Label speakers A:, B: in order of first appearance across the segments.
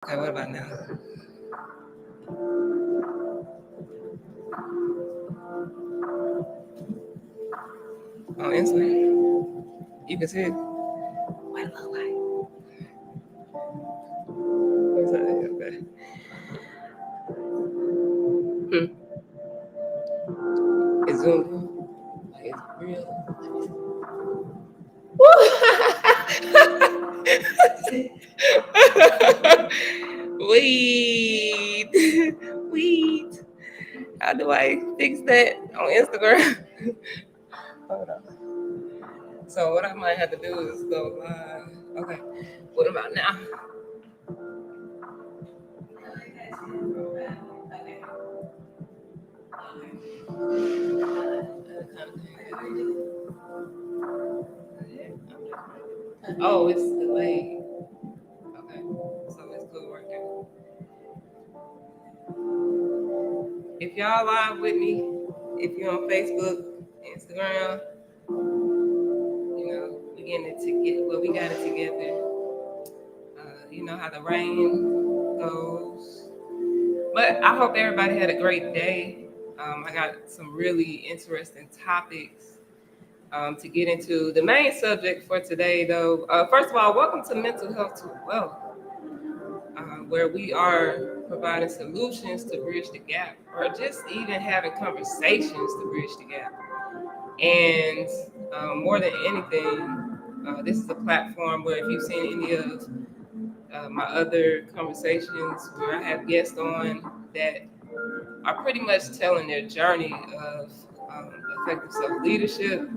A: Okay, what about now? On Instagram, you can see it. What it look like? What's that? Okay. It's zoomed. Like it's real. Weed. Weed. How do I fix that on Instagram? Hold on. So what I might have to do is go live. Okay. What about now? Oh, it's delayed. Okay. So it's cool right there. If y'all live with me, if you're on Facebook, Instagram, we getting it together. Well, we got it together. You know how the rain goes. But I hope everybody had a great day. I got some really interesting topics to get into. The main subject for today, though, first of all, welcome to Mental Health to Wealth, where we are providing solutions to bridge the gap, or just even having conversations to bridge the gap. And more than anything, this is a platform where if you've seen any of my other conversations where I have guests on that are pretty much telling their journey of effective self-leadership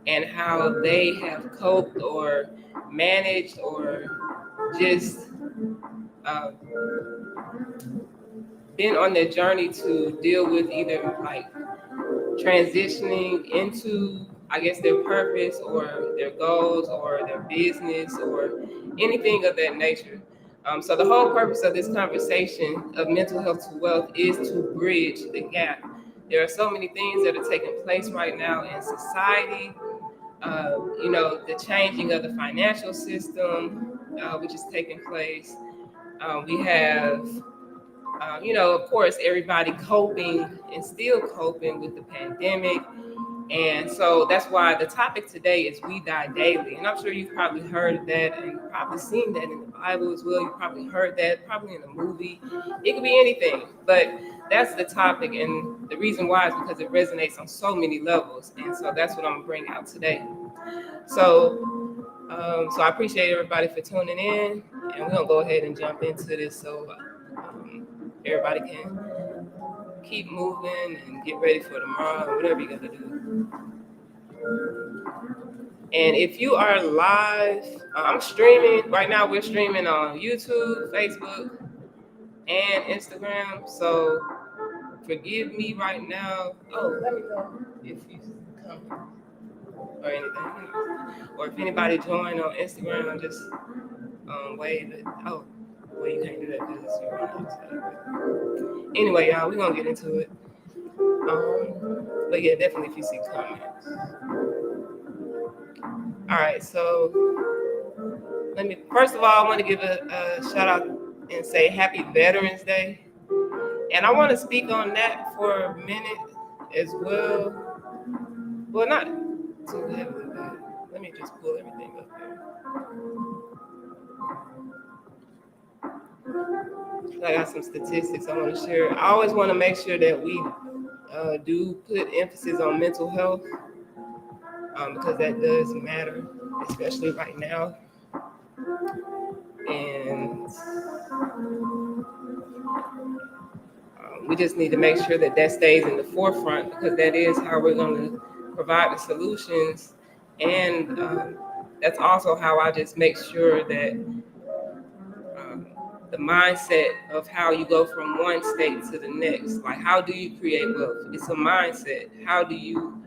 A: and how they have coped or managed or just uh, been on their journey to deal with either like transitioning into, I guess, their purpose or their goals or their business or anything of that nature. So the whole purpose of this conversation of mental health to wealth is to bridge the gap. There are so many things that are taking place right now in society. The changing of the financial system, which is taking place. We have of course, everybody coping and still coping with the pandemic. And so that's why the topic today is We Die Daily. And I'm sure you've probably heard that and probably seen that in the Bible as well. You probably heard that probably in a movie. It could be anything, but that's the topic. And the reason why is because it resonates on so many levels. And so that's what I'm going to bring out today. So I appreciate everybody for tuning in. And we're going to go ahead and jump into this so everybody can keep moving and get ready for tomorrow, whatever you got to do. And if you are live, I'm streaming right now. We're streaming on YouTube, Facebook, and Instagram. So forgive me right now. Oh, let me know if you come or anything, or if anybody join on Instagram, just wave it. Oh, well, you can't do that because you're on the outside. Anyway, y'all, we're gonna get into it. But yeah, definitely if you see comments. All right, so first of all, I want to give a shout out and say Happy Veterans Day. And I want to speak on that for a minute as well. Well, not too heavily, but let me just pull everything up here. I got some statistics I want to share. I always want to make sure that we do put emphasis on mental health because that does matter, especially right now. And we just need to make sure that that stays in the forefront because that is how we're going to provide the solutions. And that's also how I just make sure that the mindset of how you go from one state to the next, like how do you create wealth? It's a mindset. How do you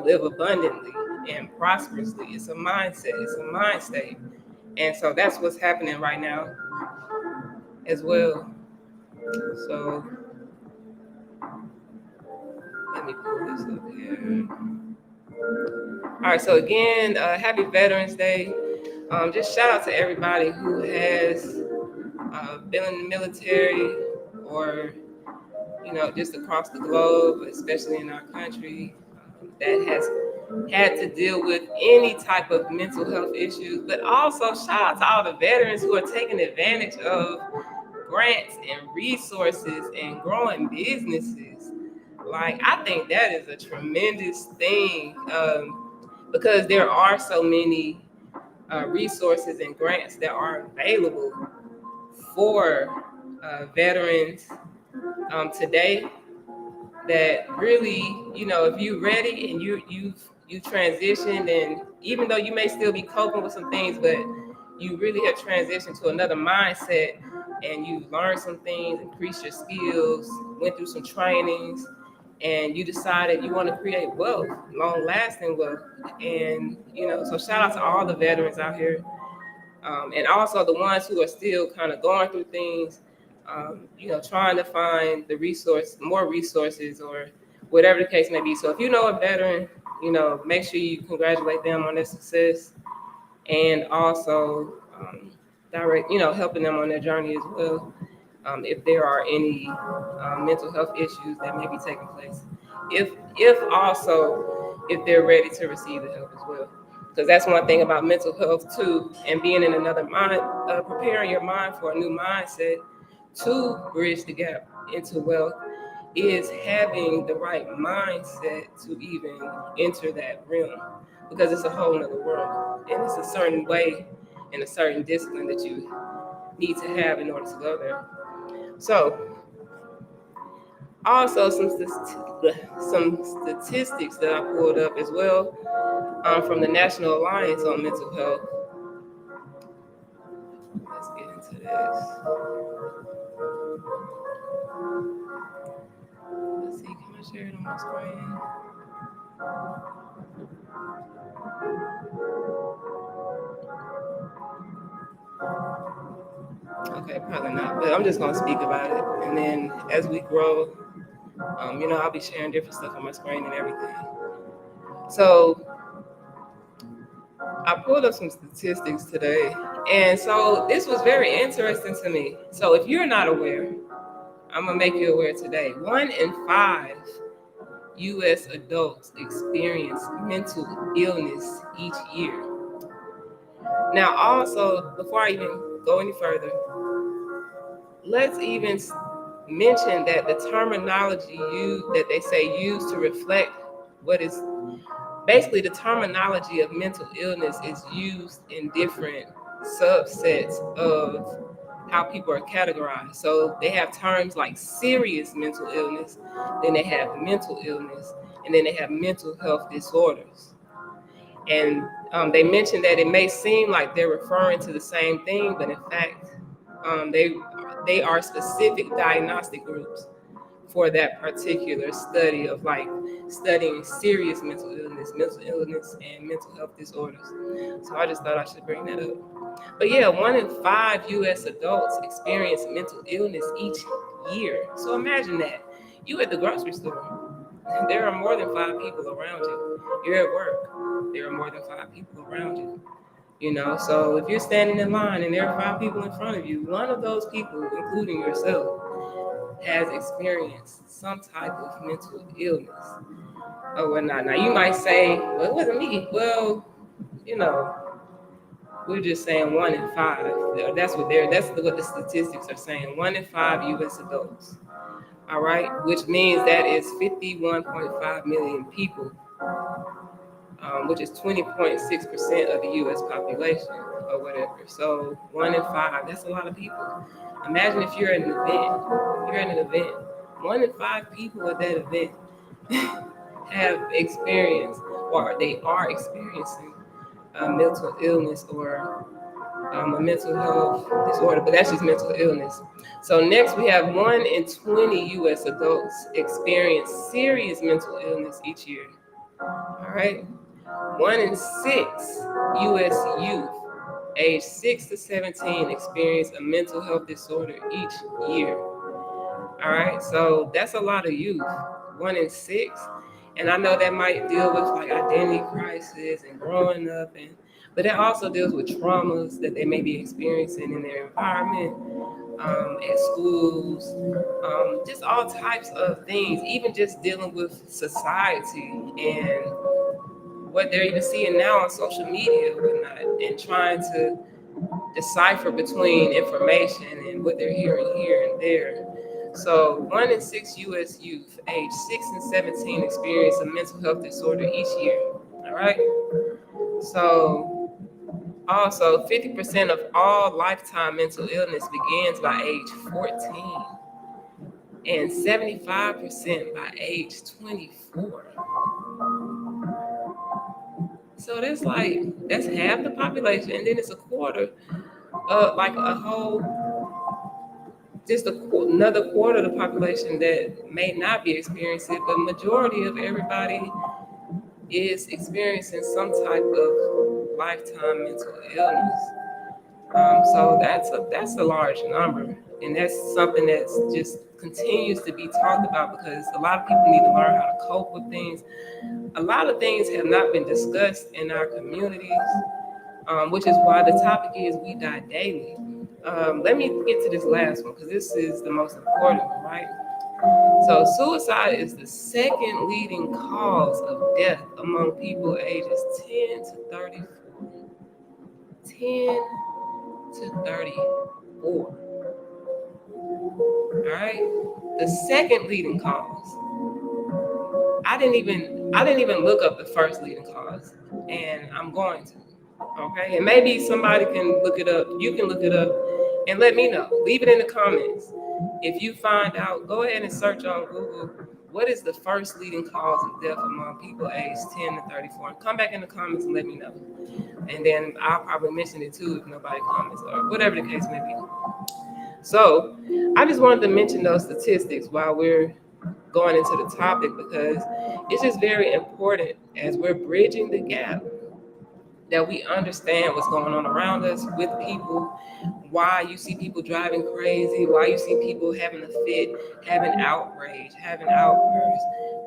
A: live abundantly and prosperously? It's a mindset. It's a mind state. And so that's what's happening right now as well. So let me pull this up here. All right, so again, happy Veterans Day. Just shout out to everybody who has been in the military or, just across the globe, especially in our country, that has had to deal with any type of mental health issues. But also, shout out to all the veterans who are taking advantage of grants and resources and growing businesses. Like, I think that is a tremendous thing, because there are so many resources and grants that are available for veterans today, that really, if you're ready and you transitioned, and even though you may still be coping with some things, but you really have transitioned to another mindset, and you learned some things, increased your skills, went through some trainings, and you decided you want to create wealth, long lasting wealth. And so shout out to all the veterans out here, and also the ones who are still kind of going through things, trying to find more resources, or whatever the case may be. So if you know a veteran, make sure you congratulate them on their success, and also helping them on their journey as well. If there are any mental health issues that may be taking place, if they're ready to receive the help as well. Because that's one thing about mental health too, and being in another mind, preparing your mind for a new mindset to bridge the gap into wealth, is having the right mindset to even enter that realm, because it's a whole nother world, and it's a certain way and a certain discipline that you need to have in order to go there. So also some statistics that I pulled up as well, from the National Alliance on Mental Health. Let's get into this. Let's see, can I share it on my screen? Okay, probably not, but I'm just gonna speak about it, and then as we grow, I'll be sharing different stuff on my screen and everything. So I pulled up some statistics today, and so this was very interesting to me. So if you're not aware, I'm gonna make you aware today. 1 in 5 U.S. adults experience mental illness each year. Now, also, before I even go any further, let's even mention that the terminology that they say used to reflect what is basically the terminology of mental illness is used in different subsets of how people are categorized. So they have terms like serious mental illness, then they have mental illness, and then they have mental health disorders. And they mentioned that it may seem like they're referring to the same thing, but in fact, they are specific diagnostic groups for that particular study of like studying serious mental illness, and mental health disorders. So I just thought I should bring that up. But yeah, 1 in 5 U.S. adults experience mental illness each year. So imagine that. You at the grocery store, there are more than 5 people around you. You're at work, there are more than 5 people around you. So if you're standing in line and there are 5 people in front of you, one of those people, including yourself, has experienced some type of mental illness or whatnot. Now you might say, well, it wasn't me. Well, we're just saying 1 in 5. That's what the statistics are saying. 1 in 5 U.S. adults. All right, which means that is 51.5 million people, which is 20.6% of the U.S. population or whatever. So 1 in 5, that's a lot of people. Imagine if you're at an event. You're at an event. 1 in 5 people at that event have experienced, or they are experiencing a mental illness or a mental health disorder, but that's just mental illness. So next we have 1 in 20 U.S. adults experience serious mental illness each year. All right. 1 in 6 U.S. youth aged 6 to 17 experience a mental health disorder each year. All right, so that's a lot of youth. 1 in 6, and I know that might deal with like identity crisis and growing up, but that also deals with traumas that they may be experiencing in their environment, at schools, just all types of things, even just dealing with society and what they're even seeing now on social media and whatnot, and trying to decipher between information and what they're hearing here and there. So, 1 in 6 U.S. youth aged 6 and 17 experience a mental health disorder each year. All right. So, also, 50% of all lifetime mental illness begins by age 14 and 75% by age 24. So that's half the population, and then it's a quarter, like a whole, just another quarter of the population that may not be experiencing it, but majority of everybody is experiencing some type of lifetime mental illness. So that's a large number, and that's something that's just continues to be talked about because a lot of people need to learn how to cope with things. A lot of things have not been discussed in our communities, which is why the topic is We Die Daily. Let me get to this last one because this is the most important one, right? So, suicide is the second leading cause of death among people ages 10 to 34. 10 to 34. All right. The second leading cause. I didn't even look up the first leading cause, and I'm going to. Okay, and maybe somebody can look it up. You can look it up and let me know. Leave it in the comments. If you find out, go ahead and search on Google what is the first leading cause of death among people aged 10 to 34. And come back in the comments and let me know. And then I'll probably mention it too if nobody comments or whatever the case may be. So I just wanted to mention those statistics while we're going into the topic because it's just very important as we're bridging the gap that we understand what's going on around us with people, why you see people driving crazy, why you see people having a fit, having outrage, having outbursts,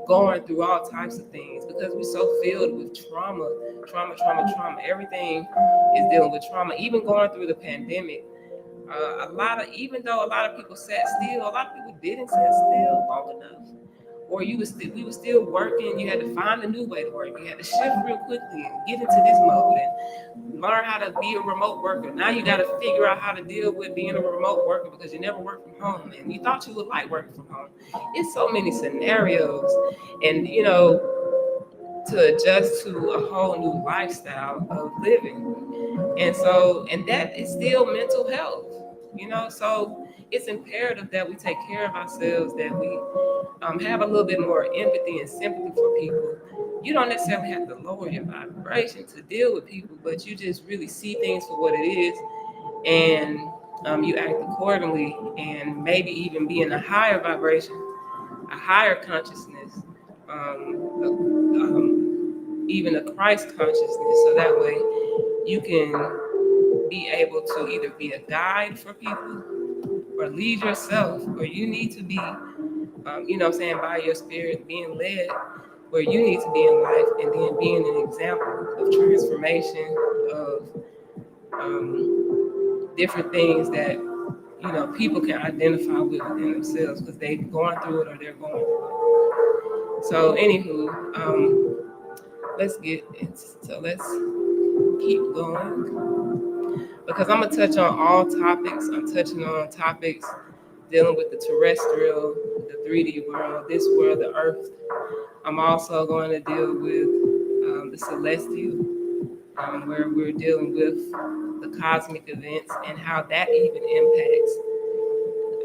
A: going through all types of things because we're so filled with trauma, trauma, trauma, trauma. Everything is dealing with trauma, even going through the pandemic. Even though a lot of people sat still, a lot of people didn't sit still long enough. Or we were still working. You had to find a new way to work. You had to shift real quickly and get into this mode and learn how to be a remote worker. Now you got to figure out how to deal with being a remote worker because you never worked from home and you thought you would like working from home. It's so many scenarios, and to adjust to a whole new lifestyle of living. And that is still mental health, so it's imperative that we take care of ourselves, that we have a little bit more empathy and sympathy for people. You don't necessarily have to lower your vibration to deal with people, but you just really see things for what it is, and you act accordingly, and maybe even be in a higher vibration, a higher consciousness, even a Christ consciousness, so that way you can be able to either be a guide for people or lead yourself, or you need to be, by your spirit, being led where you need to be in life, and then being an example of transformation, of different things that, people can identify with within themselves because they've gone through it or they're going through it. So, anywho, let's keep going because I'm going to touch on all topics. I'm touching on topics dealing with the terrestrial, the 3D world, this world, the earth. I'm also going to deal with the celestial, where we're dealing with the cosmic events and how that even impacts.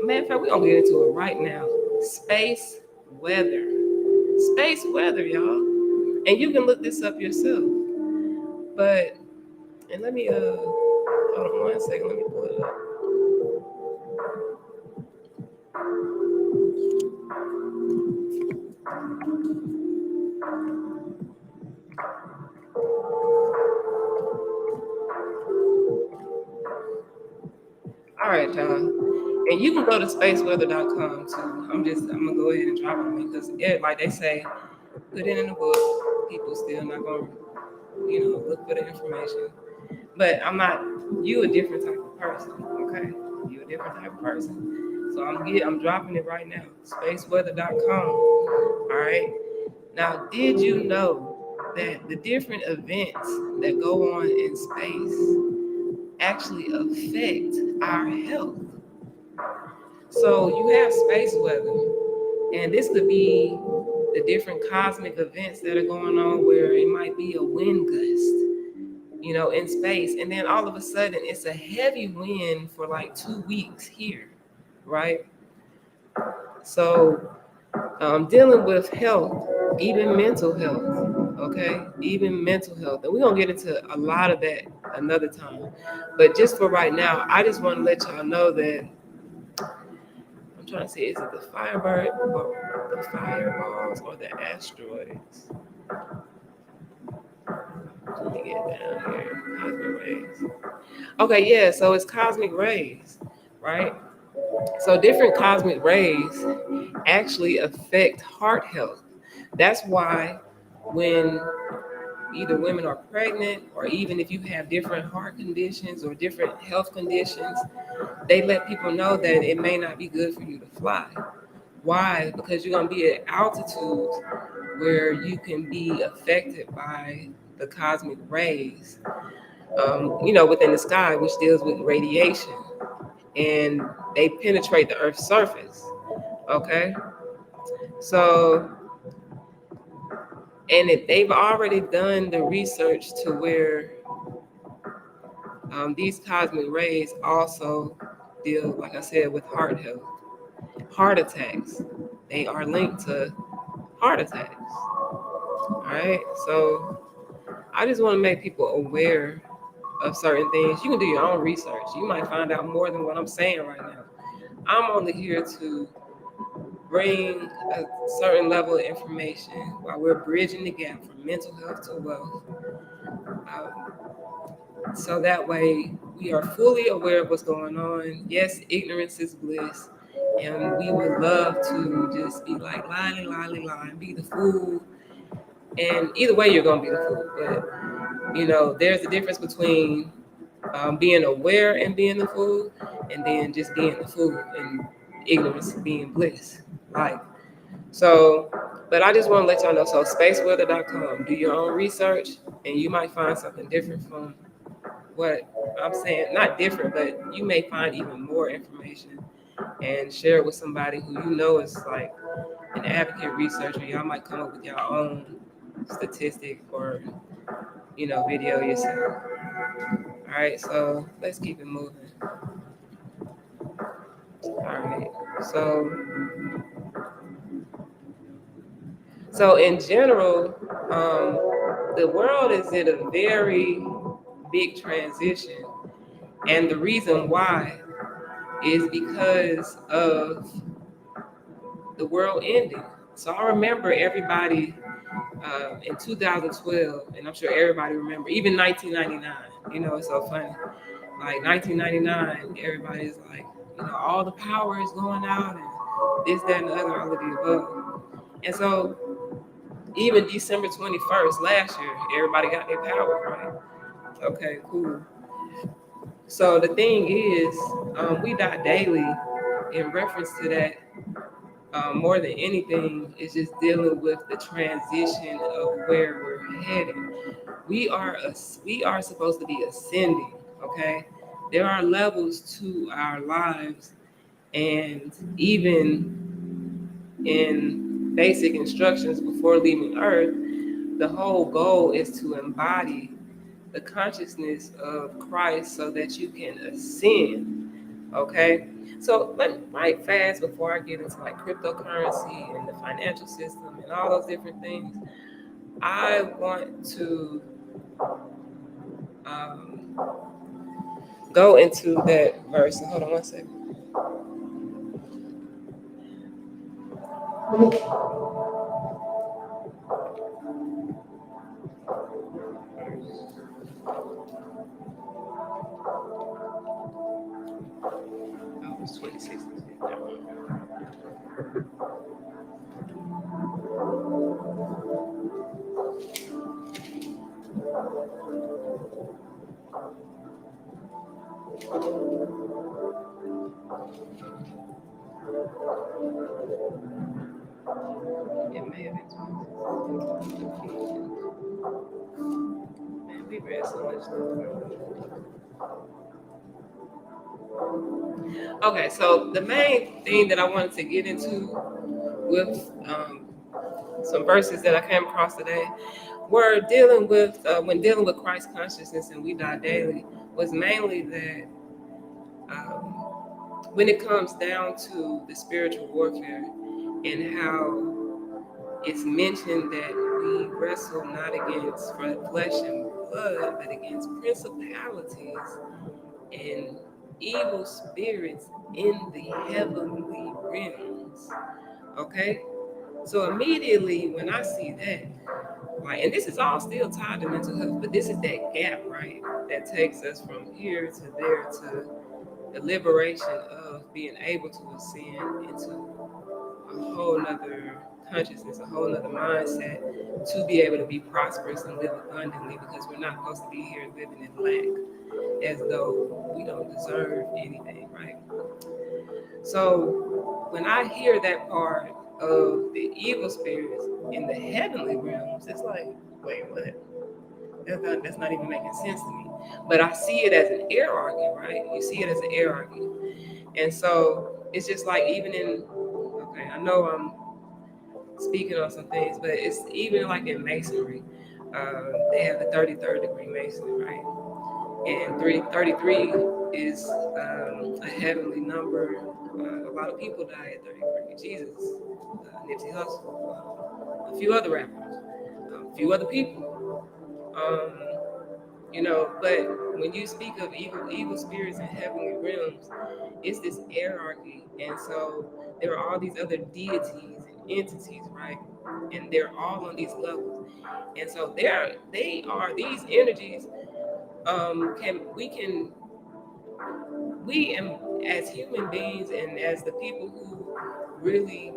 A: Matter of fact, we're going to get into it right now. Space weather. Space weather, y'all. And you can look this up yourself. And let me, hold on 1 second, let me pull it up. All right, y'all. And you can go to spaceweather.com too. I'm gonna go ahead and drop it because like they say, put it in the book. People still not gonna, look for the information. But I'm not, you a different type of person, okay? You're a different type of person. So I'm dropping it right now. Spaceweather.com. All right. Now, did you know that the different events that go on in space actually affect our health? So you have space weather, and this could be the different cosmic events that are going on where it might be a wind gust, in space. And then all of a sudden it's a heavy wind for like 2 weeks here, right? So dealing with health, even mental health, okay? Even mental health. And we're going to get into a lot of that another time. But just for right now, I just want to let y'all know that I'm trying to see, is it the Firebird or the fireballs or the asteroids? Let me get down here. Cosmic rays. Okay, yeah, so it's cosmic rays, right? So different cosmic rays actually affect heart health. That's why when either women are pregnant or even if you have different heart conditions or different health conditions, they let people know that it may not be good for you to fly. Why? Because you're going to be at altitudes where you can be affected by the cosmic rays, within the sky, which deals with radiation, and they penetrate the Earth's surface. Okay, so and they've already done the research to where these cosmic rays also deal, like I said, with heart health, heart attacks. They are linked to heart attacks. All right, so I just want to make people aware of certain things. You can do your own research. You might find out more than what I'm saying right now. I'm only here to bring a certain level of information while we're bridging the gap from mental health to wealth. So that way we are fully aware of what's going on. Yes, ignorance is bliss. And we would love to just be like, lolly, lolly, lie, be the fool. And either way, you're going to be the fool. But, there's a difference between being aware and being the fool, and then just being the fool and ignorance being bliss. Like, so, but I just want to let y'all know. So, spaceweather.com, do your own research, and you might find something different from what I'm saying. Not different, but you may find even more information and share it with somebody who you know is like an advocate researcher. Y'all might come up with your own statistic or, video yourself. All right, so let's keep it moving. All right, so in general, the world is in a very big transition, and the reason why is because of the world ending. So I remember everybody in 2012, and I'm sure everybody remember, even 1999. It's so funny. Like 1999, everybody's like, all the power is going out, and this, that, and the other, all of the above. And so even December 21st last year, everybody got their power, right? Okay, cool. So the thing is, we die daily in reference to that. More than anything, is just dealing with the transition of where we're headed. We are supposed to be ascending. Okay, there are levels to our lives, and even in basic instructions before leaving Earth, the whole goal is to embody the consciousness of Christ so that you can ascend. Okay, so let me right fast before I get into like cryptocurrency and the financial system and all those different things. I want to um, go into that verse. Hold on one second. Oh, it's 26. It may have been confusion. Man, we read so much stuff. Okay, so the main thing that I wanted to get into with some verses that I came across today were dealing with when dealing with Christ consciousness and we die daily was mainly that when it comes down to the spiritual warfare and how it's mentioned that we wrestle not against flesh and blood, but against principalities and evil spirits in the heavenly realms. Okay? So immediately when I see that, like, and this is all still tied to mental health, but this is that gap, right? That takes us from here to there to the liberation of being able to ascend into a whole nother consciousness, a whole nother mindset to be able to be prosperous and live abundantly because we're not supposed to be here living in lack as though we don't deserve anything, right? So when I hear that part of the evil spirits in the heavenly realms, it's like, wait, what? That's not even making sense to me. But I see it as an hierarchy, right? You see it as an hierarchy. And so it's just like even in, okay, I know I'm speaking on some things, but it's even like in masonry. They have the 33rd degree masonry, right? And 33 is a heavenly number. A lot of people die at 33. Jesus, Nipsey Hussle, a few other rappers, a few other people. But when you speak of evil spirits in heavenly realms, it's this hierarchy, and so there are all these other deities and entities, right? And they're all on these levels, and so they are these energies. As human beings and as the people who really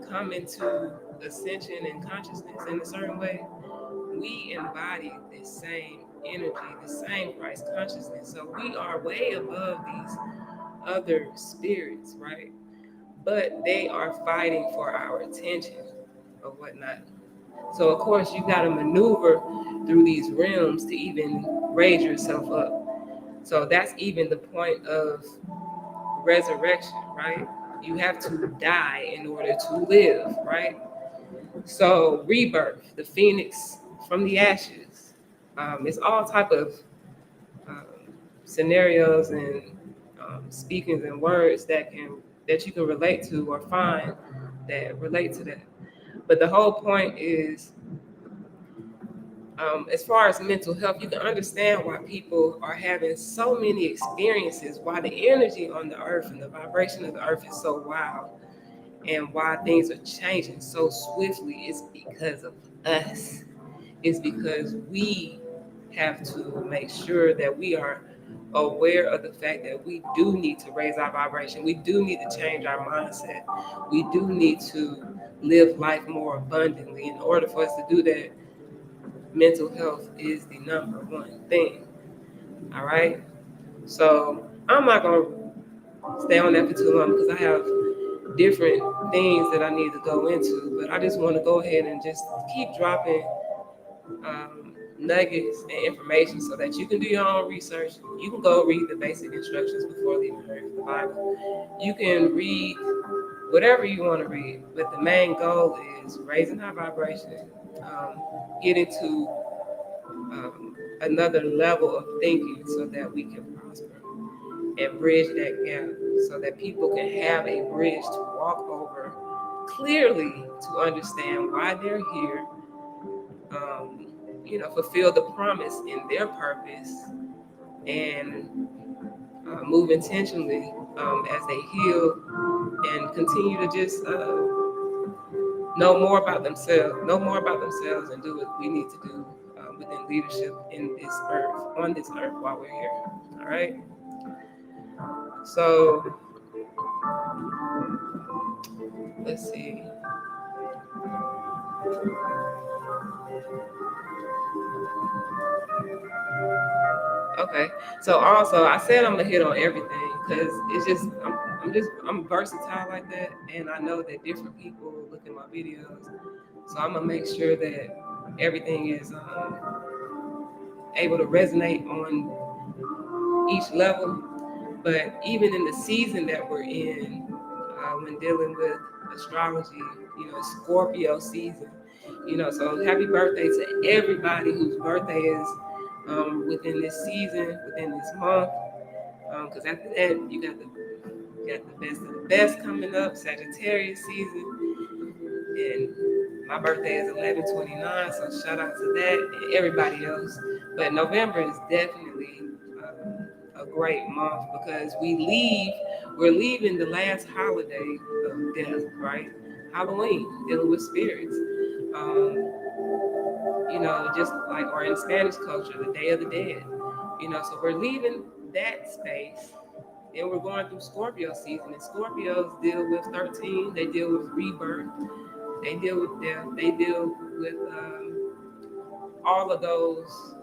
A: come into ascension and consciousness in a certain way, we embody the same energy, the same Christ consciousness. So we are way above these other spirits, right? But they are fighting for our attention or whatnot. So of course you got to maneuver through these realms to even raise yourself up. So that's even the point of resurrection, right? You have to die in order to live, right? So rebirth, the phoenix from the ashes. It's all type of um, scenarios and speakings and words that you can relate to or find that relate to that. But the whole point is, as far as mental health, you can understand why people are having so many experiences, why the energy on the earth and the vibration of the earth is so wild, and why things are changing so swiftly. Is because of us. It's because we have to make sure that we are aware of the fact that we do need to raise our vibration. We do need to change our mindset. We do need to live life more abundantly. In order for us to do that, mental health is the number one thing. All right. So I'm not going to stay on that for too long because I have different things that I need to go into. But I just want to go ahead and just keep dropping nuggets and information so that you can do your own research. You can go read the basic instructions before leaving Earth, the Bible. You can read whatever you want to read, but the main goal is raising our vibration, getting to another level of thinking so that we can prosper and bridge that gap so that people can have a bridge to walk over clearly to understand why they're here, fulfill the promise in their purpose and move intentionally as they heal and continue to just know more about themselves and do what we need to do within leadership in this earth, on this earth while we're here. All right. So let's see. Okay. So also, I said I'm gonna hit on everything because it's just I'm I'm versatile like that, and I know that different people look at my videos, so I'm gonna make sure that everything is able to resonate on each level. But even in the season that we're in, when dealing with astrology, Scorpio season, so happy birthday to everybody whose birthday is within this season, within this month. Because after that, you got the best of the best coming up, Sagittarius season, and my birthday is 11/29, so shout out to that and everybody else. But November is definitely a great month because we're leaving the last holiday of death, right? Halloween, dealing with spirits. Just like, or in Spanish culture, the Day of the Dead. So we're leaving that space. Then we're going through Scorpio season, and Scorpios deal with 13. They deal with rebirth. They deal with death. They deal with all of those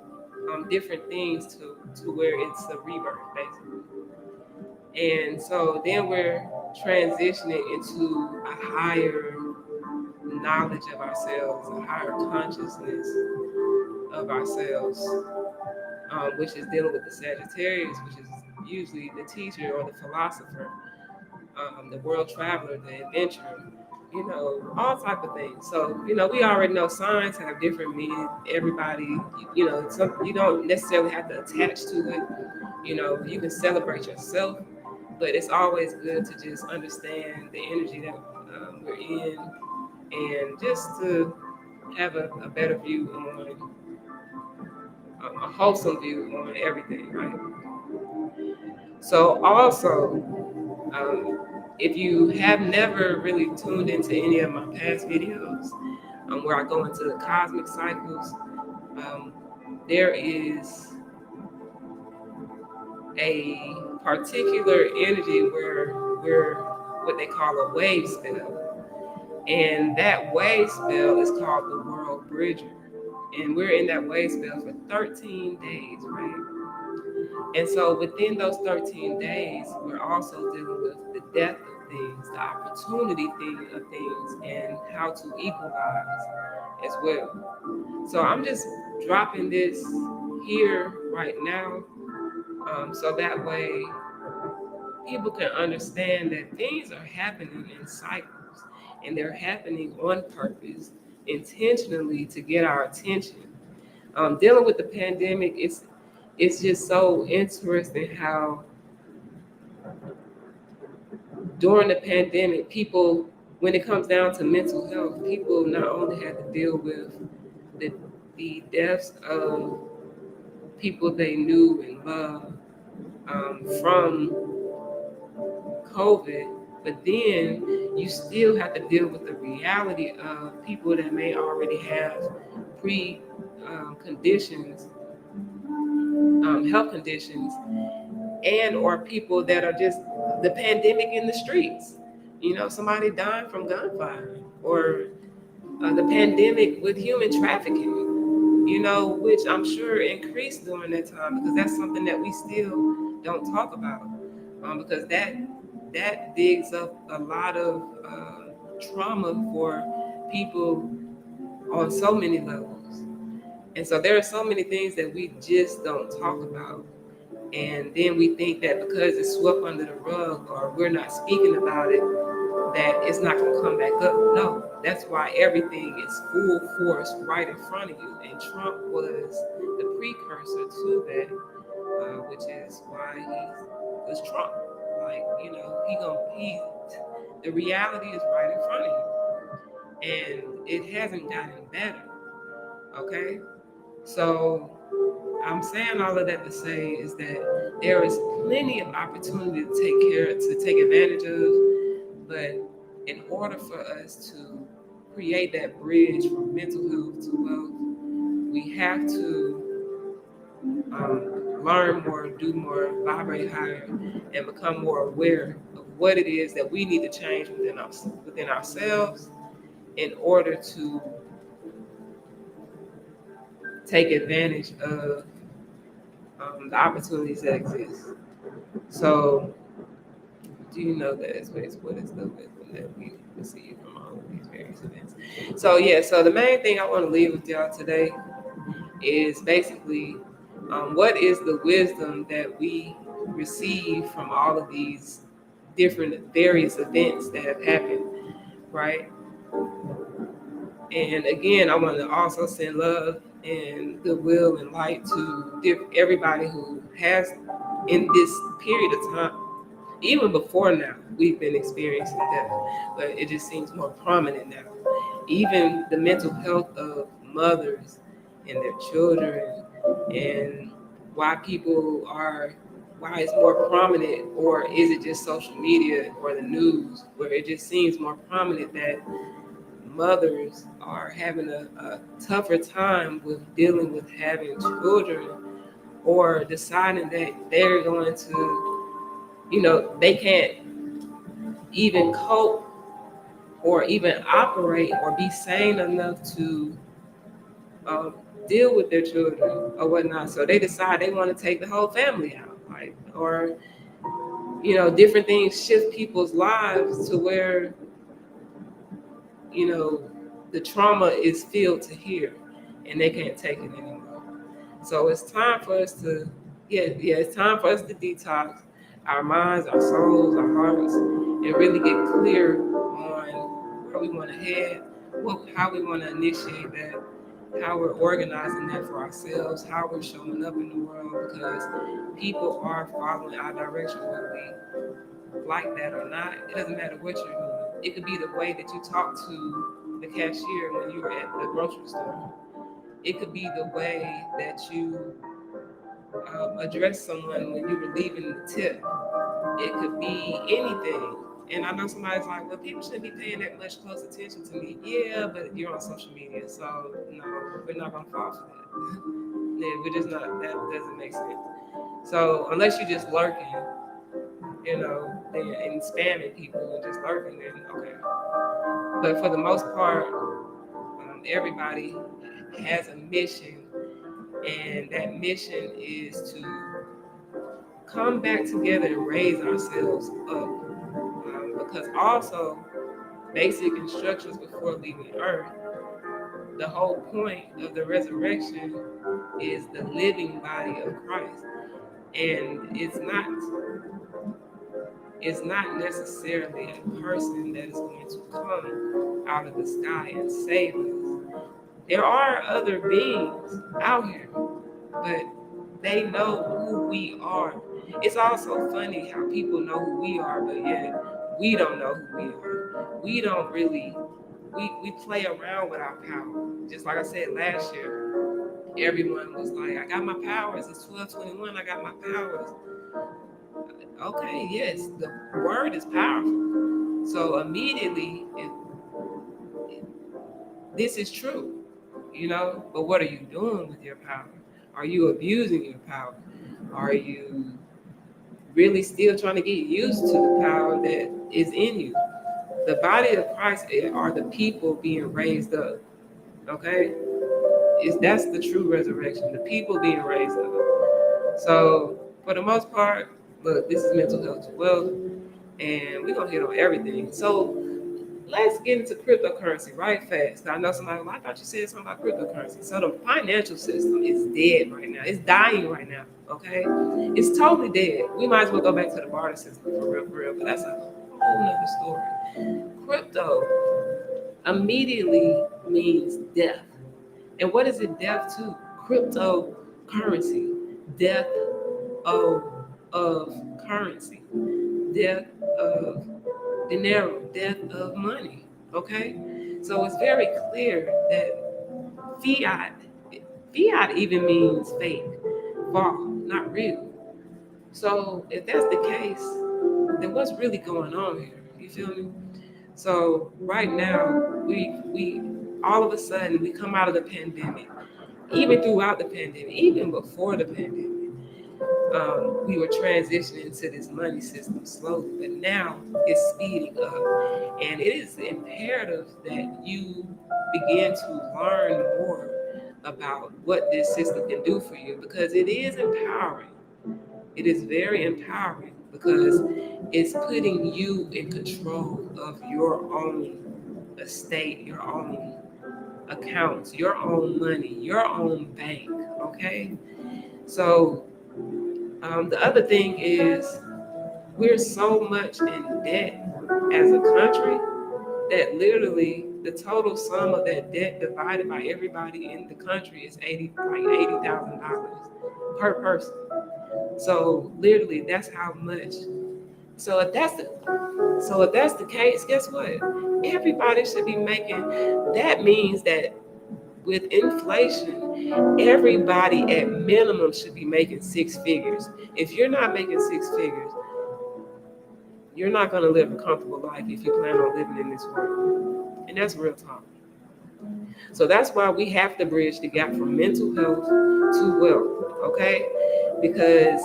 A: different things to where it's a rebirth, basically. And so then we're transitioning into a higher knowledge of ourselves, a higher consciousness of ourselves, which is dealing with the Sagittarius, which is usually the teacher or the philosopher, the world traveler, the adventurer, all type of things. So, we already know signs have different meaning. Everybody, you don't necessarily have to attach to it. You can celebrate yourself, but it's always good to just understand the energy that we're in, and just to have a better view on a wholesome view on everything, right? So also, if you have never really tuned into any of my past videos, where I go into the cosmic cycles, there is a particular energy where we're what they call a wave spell. And that wave spell is called the World Bridger. And we're in that wave spell for 13 days, right? And so within those 13 days, we're also dealing with the death of things, the opportunity thing of things, and how to equalize as well. So I'm just dropping this here right now, so that way people can understand that things are happening in cycles, and they're happening on purpose, intentionally to get our attention. Dealing with the pandemic, it's just so interesting how during the pandemic, people, when it comes down to mental health, people not only had to deal with the deaths of people they knew and loved from COVID, but then you still have to deal with the reality of people that may already have pre conditions, health conditions, and or people that are just the pandemic in the streets. Somebody dying from gunfire, or the pandemic with human trafficking. Which I'm sure increased during that time, because that's something that we still don't talk about, because that digs up a lot of trauma for people on so many levels. And so there are so many things that we just don't talk about. And then we think that because it's swept under the rug, or we're not speaking about it, that it's not going to come back up. No, that's why everything is full force right in front of you. And Trump was the precursor to that, which is why he was Trump. Like, the reality is right in front of you. And it hasn't gotten better. Okay? So I'm saying all of that to say is that there is plenty of opportunity to take advantage of, but in order for us to create that bridge from mental health to wealth, we have to learn more, do more, vibrate higher, and become more aware of what it is that we need to change within ourselves in order to take advantage of the opportunities that exist. So Do you know that is what is the wisdom that we receive from all of these various events? So yeah, so the main thing I want to leave with y'all today is basically what is the wisdom that we receive from all of these different various events that have happened, right? And again, I want to also send love and goodwill and light to everybody who has in this period of time, even before now, we've been experiencing death, but it just seems more prominent now. Even the mental health of mothers and their children, and why it's more prominent, or is it just social media or the news where it just seems more prominent that mothers are having a tougher time with dealing with having children, or deciding that they're going to, they can't even cope or even operate or be sane enough to um, deal with their children or whatnot. So they decide they want to take the whole family out, like, or different things shift people's lives to where you know the trauma is filled to here, and they can't take it anymore. So it's time for us to, it's time for us to detox our minds, our souls, our hearts, and really get clear on where we want to head, how we want to initiate that, how we're organizing that for ourselves, how we're showing up in the world, because people are following our direction, whether we like that or not. It doesn't matter what you're doing. It could be the way that you talk to the cashier when you're at the grocery store. It could be the way that you address someone when you were leaving the tip. It could be anything. And I know somebody's like, well, people shouldn't be paying that much close attention to me. Yeah, but you're on social media, so no, we're not gonna fall for that. Yeah, we're just not. That doesn't make sense. So unless you're just lurking, and spamming people and just lurking, then okay. But for the most part, everybody has a mission, and that mission is to come back together and raise ourselves up. Because also, basic instructions before leaving Earth, the whole point of the resurrection is the living body of Christ. And it's not necessarily a person that is going to come out of the sky and save us. There are other beings out here, but they know who we are. It's also funny how people know who we are, but yet we don't know who we are. We don't really, we play around with our power. Just like I said last year, everyone was like, I got my powers. It's 12/21, I got my powers. Okay, yes, the word is powerful. So immediately, this is true, but what are you doing with your power? Are you abusing your power? Are you really still trying to get used to the power that is in you? The body of Christ are the people being raised up. Okay, that's the true resurrection. The people being raised up. So for the most part, look, this is mental health wealth, and we're gonna hit on everything. So let's get into cryptocurrency right fast. I know somebody, well, I thought you said something about cryptocurrency. So the financial system is dead right now. It's dying right now. Okay, it's totally dead. We might as well go back to the barter system for real. But that's a whole nother story. Crypto immediately means death. And what is it death to? Cryptocurrency. Death of currency. Death of dinero. Death of money. Okay? So it's very clear that fiat, fiat even means fake, false, not real. So if that's the case, then what's really going on here? You feel me? So right now, we all of a sudden we come out of the pandemic. Even throughout the pandemic, even before the pandemic, we were transitioning to this money system slowly, but now it's speeding up. And it is imperative that you begin to learn more about what this system can do for you, because it is empowering. It is very empowering, because it's putting you in control of your own estate, your own accounts, your own money, your own bank. Okay. So the other thing is we're so much in debt as a country that literally the total sum of that debt divided by everybody in the country is $80,000 per person. So literally, that's how much. So if that's the case, guess what? Everybody should be making. That means that with inflation, everybody at minimum should be making six figures. If you're not making six figures, you're not going to live a comfortable life if you plan on living in this world. And that's real talk. So that's why we have to bridge the gap from mental health to wealth, okay? Because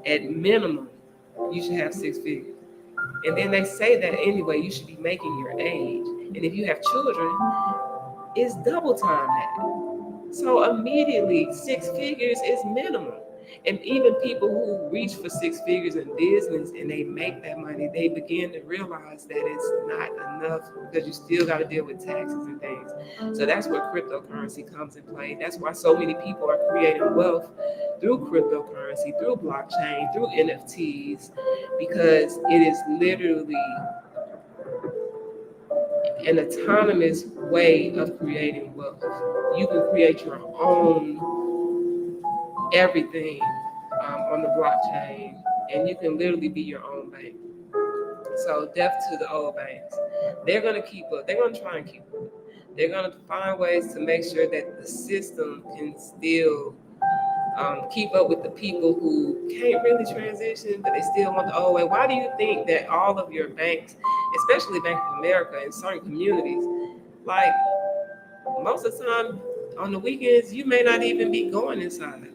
A: at minimum, you should have six figures. And then they say that anyway, you should be making your age. And if you have children, it's double time that. So immediately, six figures is minimum. And even people who reach for six figures in business and they make that money, they begin to realize that it's not enough because you still got to deal with taxes and things. So that's where cryptocurrency comes in play. That's why so many people are creating wealth through cryptocurrency, through blockchain, through NFTs, because it is literally an autonomous way of creating wealth. You can create your own everything on the blockchain, and you can literally be your own bank. So death to the old banks. They're going to keep up. They're going to try and keep up. They're going to find ways to make sure that the system can still keep up with the people who can't really transition, but they still want the old way. Why do you think that all of your banks, especially Bank of America in certain communities, like most of the time on the weekends, you may not even be going inside?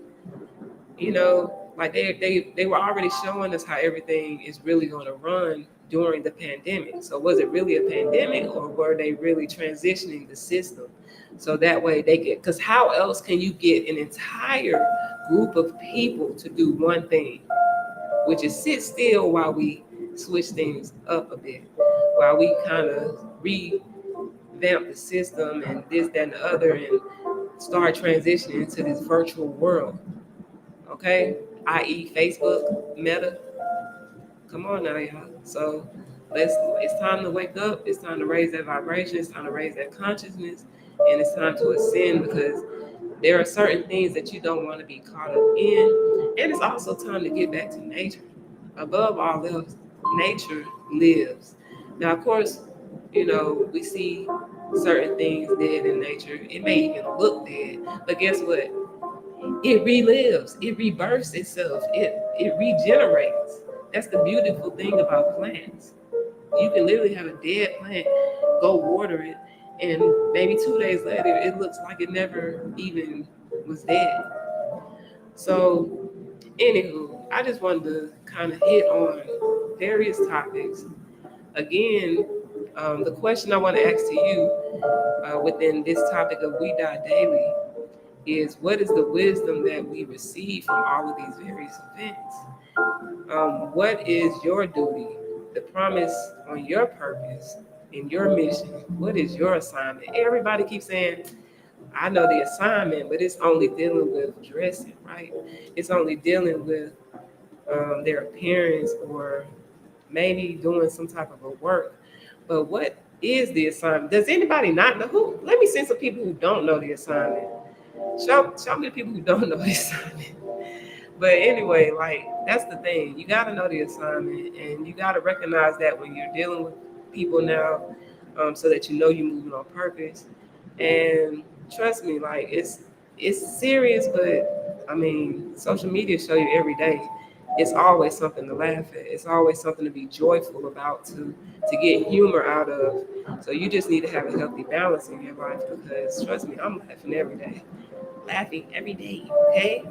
A: You know, like they were already showing us how everything is really going to run during the pandemic. So was it really a pandemic, or were they really transitioning the system so that way they get, because how else can you get an entire group of people to do one thing, which is sit still while we switch things up a bit, while we kind of revamp the system and this, that, and the other, and start transitioning into this virtual world. Okay, i.e. Facebook, Meta. Come on now, y'all. So it's time to wake up. It's time to raise that vibration. It's time to raise that consciousness, and it's time to ascend, because there are certain things that you don't want to be caught up in, and it's also time to get back to nature. Above all else, nature lives. Now, of course, we see certain things dead in nature. It may even look dead, but guess what? It relives, it rebirths itself, it regenerates. That's the beautiful thing about plants. You can literally have a dead plant, go water it, and maybe 2 days later it looks like it never even was dead. So anywho, I just wanted to kind of hit on various topics. Again, the question I want to ask to you within this topic of We Die Daily is, what is the wisdom that we receive from all of these various events? What is your duty, the promise on your purpose, in your mission? What is your assignment? Everybody keeps saying, I know the assignment, but it's only dealing with dressing, right? It's only dealing with their appearance, or maybe doing some type of a work. But what is the assignment? Does anybody not know? Let me send some people who don't know the assignment. Show me the people who don't know the assignment. But anyway, like, that's the thing. You got to know the assignment, and you got to recognize that when you're dealing with people now, so that you know you're moving on purpose. And trust me, like, it's serious, but I mean, social media show you every day. It's always something to laugh at. It's always something to be joyful about, to get humor out of. So you just need to have a healthy balance in your life, because trust me, I'm laughing every day. Laughing every day, okay?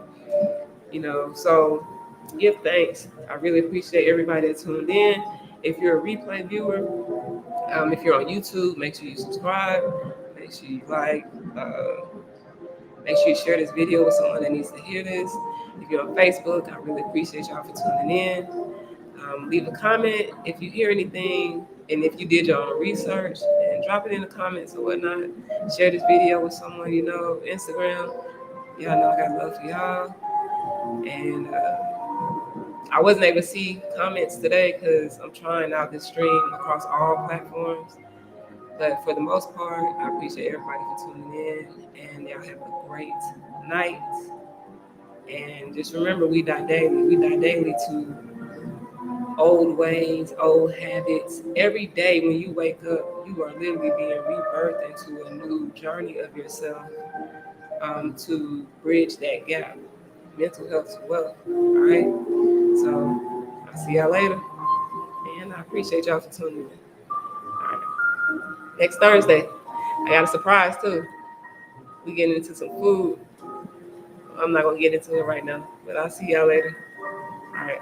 A: So give thanks. I really appreciate everybody that tuned in. If you're a replay viewer, if you're on YouTube, make sure you subscribe, make sure you like, make sure you share this video with someone that needs to hear this. If you're on Facebook, I really appreciate y'all for tuning in. Leave a comment if you hear anything, and if you did your own research, and drop it in the comments or whatnot. Share this video with someone you know. Instagram, y'all know I got love for y'all. And I wasn't able to see comments today because I'm trying out this stream across all platforms. But for the most part, I appreciate everybody for tuning in, and y'all have a great night. And just remember, we die daily. We die daily to old ways, old habits. Every day when you wake up, you are literally being rebirthed into a new journey of yourself, to bridge that gap. Mental health to wealth. All right. So I'll see y'all later. And I appreciate y'all for tuning in. All right. Next Thursday, I got a surprise too. We getting into some food. I'm not gonna get into it right now, but I'll see y'all later. All right.